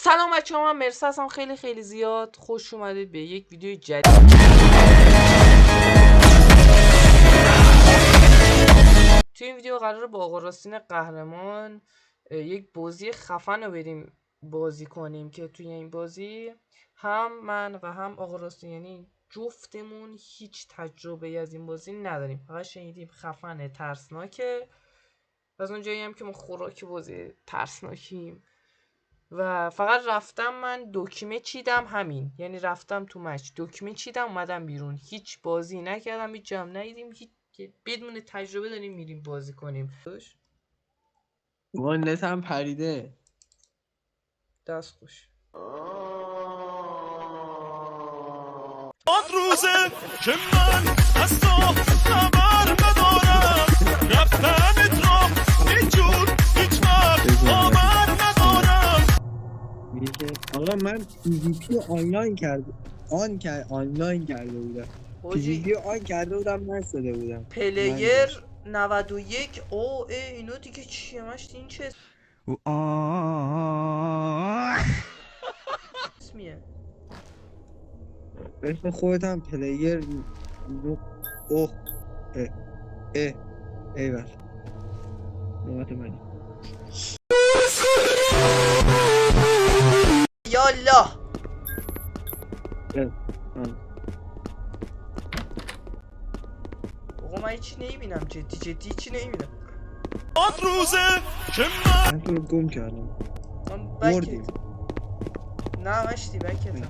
سلام بچه‌ها، من مرسی هستم. خیلی زیاد خوش اومدید به یک ویدیو جدید. توی این ویدیو قراره با آقا راستین قهرمان یک بازی خفن رو بریم بازی کنیم که توی این بازی هم من و هم آقا راستین، یعنی جفتمون هیچ تجربه از این بازی نداریم، فقط شنیدیم خفنه، ترسناکه. از اون جایی هم که ما خوراک بازی ترسناکیم و فقط رفتم من دکمه چیدم، همین، یعنی رفتم تو مچ دکمه چیدم اومدم بیرون، هیچ بازی نکردم، هیچ جام ندیدیم، هیچ بدون تجربه داریم میریم بازی کنیم. وای نتم پریده. دست خوش. آن روزه که من از تو خبر ندارم، رفتنت را هیچ جور هیچ وقت باور ندارم. میگه آقا من PvP آنلاین کرده بودم. PvP آن کرده بودم، نشده بودم. پلیر 91. او اینو دیگه چیه مشت؟ این چه اسمیه؟ اسم خودت هم پلیر اوه ایول نوبت منی. یالله. آقا من هیچی نمیبینم، جدی هیچی نمیبینم. آن روزه که من تو رو گم کردم. من بردیم. نه مشتی بکتم.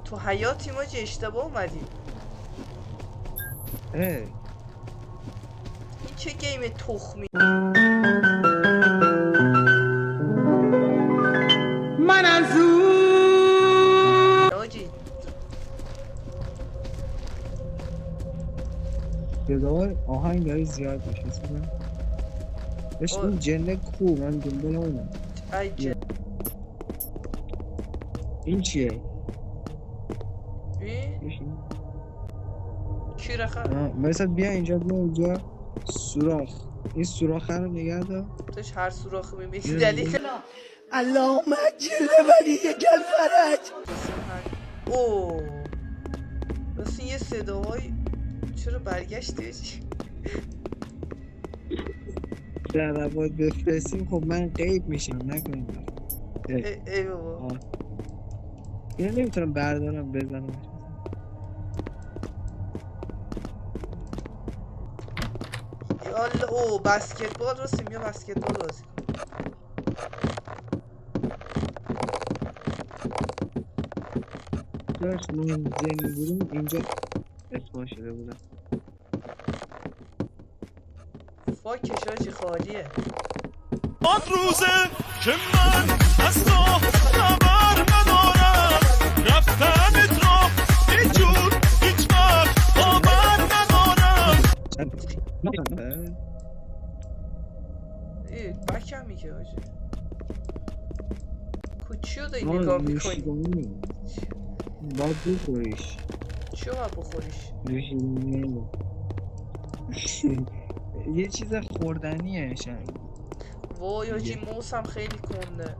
تو حیاتی ما چه اشتباه اومدیم. این چه گیم تخمی. من از اون آجی صدای آهنگ داره زیاد میشه. بهش این جنه کو، من دنبال اونم. ای این چیه؟ این کی رخه؟ مثلا بیا اینجا سوراخ. این سوراخ رو نگه دار. توش هر سوراخی میبینی دلیل. اللهم اجل ولیک الفرج. اوه بس یه صداهای چرا برگشتی؟ در باید بفرستیم. خب من غیب میشم، نکنیم. ای بابا اینو نمیتونم بردارم بزنم. یالا. او بسکتبال رسیم، یا بسکتبال بازی داشت من زنی بودم اینجا اسما شده بودم. فاکش آجی خالیه. آن روزه که من از تو خبر ندارم، رفتنت را هیچ جور هیچ وقت باور ندارم. بکم میگه آجی کچیو داری نگاه میکنی؟ باید بخوریش. چیو باید بخوریش؟ نوشیدنی. یه چیز خوردنیه شاید. وای آجی موسم خیلی کنده.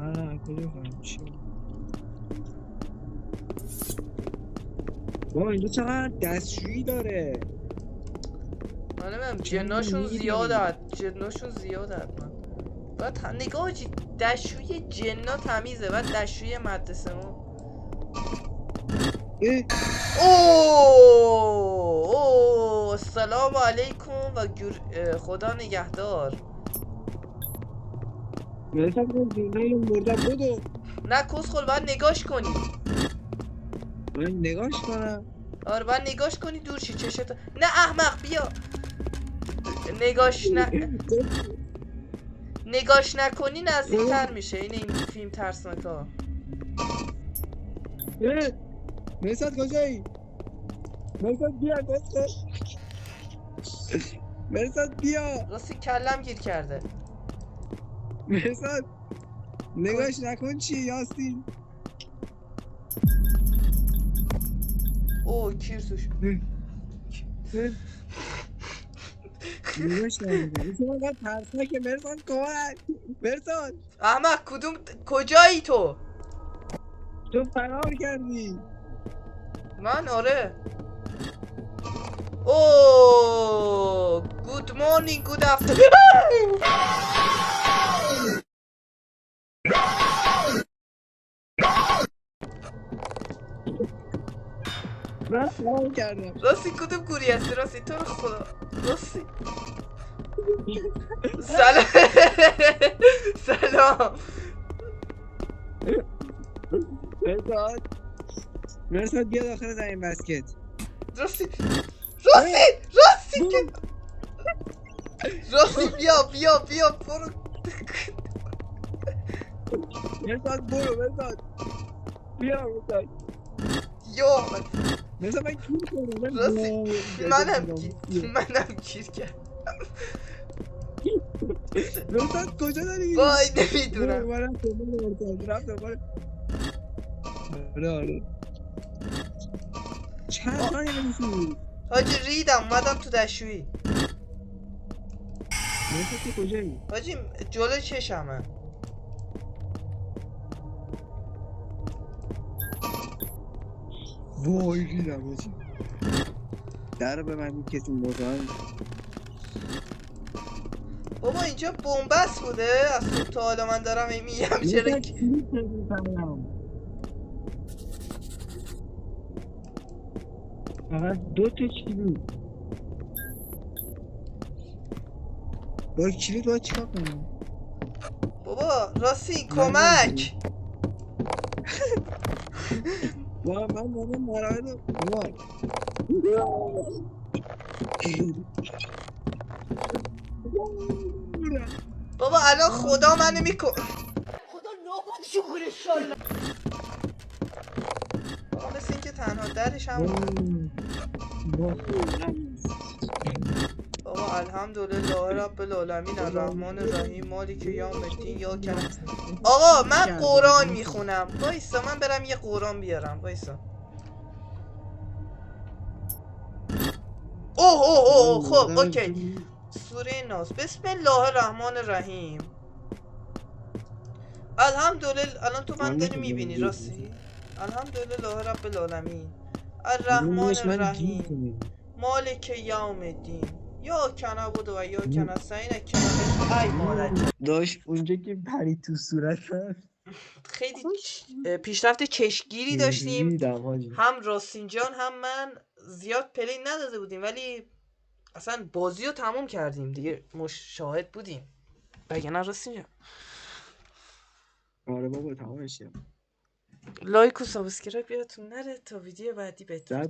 آره کجا کنم چی؟ با اینجا چقدر دستشویی داره. من نمیم جناشون زیاده، من باید نگاه آجی دستشوی جنا تمیزه، بعد دستشوی مدرسه ما. اوه سلام علیکم و خدا نگهدار. مثلا زندگی مردم بودو. نه کسخل باید نگاش کنی. من نگاش کنم. آره باید نگاش کنی دور شی چشت. نه احمق بیا. نگاش نکنی نزدیکتر میشه. این فیلم ترسناکا. مرساد کجایی؟ مرساد بیا کسخل. مرساد بیا. راستی کلم گیر کرده. مرساد نگاش نکن. چی یاسین؟ اوه کیر توش. نگاش نمیدونم این شما باید ترسناکه مرسان کمک مرسان احمق کجایی تو؟ تو فرار کردی من آره. اوه گود مورنینگ گود افتر. من فرار کردم راستی کدوم گوری هستی راستی تو رو خدا راستی. سلام. سلام. مرسان بیا داخل زمین بسکت راستی که راستی بیا برو. مرسان برو مرسان بیا مرسان یا مرسان من کیر کنم راستی منم گیر کرد. مرسان کجا داری وای نمیدونم. آره چند ثانیه نمیشی حاجی ریدم اومدم تو دشویی. مرسان تو کجایی حاجی جلو چشمه. وای ریدم باشی در به من کسی مزاحم بابا اینجا بنبست بوده از صبح تا حالا من دارم میگم چرا مرسان کلید بدون فرام فقط 2 تا کلید با کلید باید چیکار کنم بابا راستی کمک. من دارم مراحل وای بابا الان خدا منو میکن. خدا نابود شکر انشالله. بابا مثل اینکه تنها درش هم بابا الحمدلله رب العالمین الرحمن الرحیم مالک یوم الدین یا کن. آقا من قرآن میخونم وایسا من برم یه قرآن بیارم وایسا. اوه خب اوکی. سوره ناس بسم الله الرحمن الرحیم. الحمدلله الان تو من داری میبینی راستی. الحمدلله رب العالمین الرحمن الرحیم مالک یوم الدین یا کنه بود و یا کنه سعین کنه. ای مادر داشت اونجا که پری تو صورتم خیلی پیشرفت چشمگیری داشتیم. ریدم حاجی هم راستین جان هم من زیاد پلی نداده بودیم ولی اصلا بازی رو تموم کردیم دیگه شاهد بودیم. بگه نه راستین جان. آره بابا تمامش کرد لایک و سابسکرایب یادتون نره تا ویدیو بعدی بهتون 100%